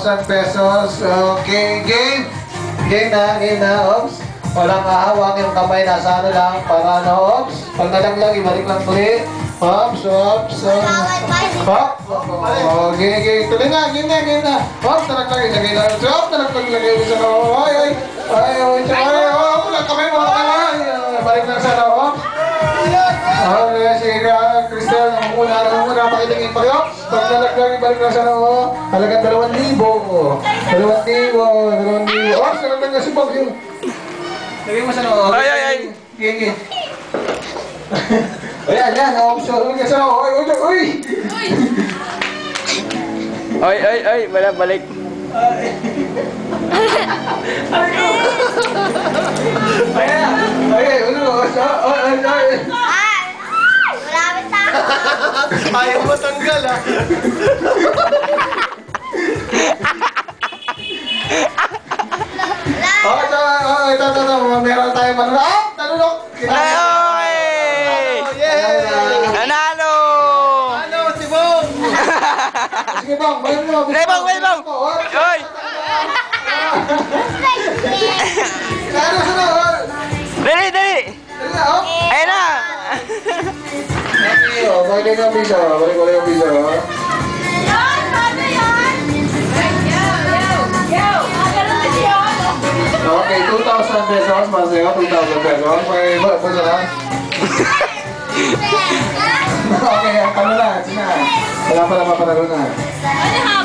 2,000 pesos. Okay, game. Game na, Ops. Walang ahawak yung kamay, nasa ano lang, para ano, Ops. Pag nalaglag, ibalik lang ulit. Ops. Hop. Okay. Tuloy na, game na. Ops, nalaglag, ilagay na. Ops, nalaglag, ilagay na sa ano. Ay. Ops, lang kamay mo, balik lang sa ano, Ops. Okay, sige ka, Crystal, muna, pakitingin pa rin. Pag nalaglag, ibalik lang sa ano. Halagang 2,000. 2,000. Ops, nalaglag na si Bob yun. Lagay mo sa ano. Ay. Gigi. Ayan, option. Uy, sa uy. Ay, balik. Ay, ulo. Ay. Malapit na. Ayaw mo tanggal, ha? Ito. Meron tayong manunok. Tanunok. Ay! Nanalo! Ano, si Bong? Sige, Bang. Bayan mo. Hey, Bang! Oy! Dali! Ayun na! Balik yung piso. Balik yung piso. Yan, paano yan? Yo! Okay, 2,000 pesos. Masaya, 2,000 pesos. Okay, basta na. Okay, ano na. Sina. Wala pa naman panalo na. Ano ha?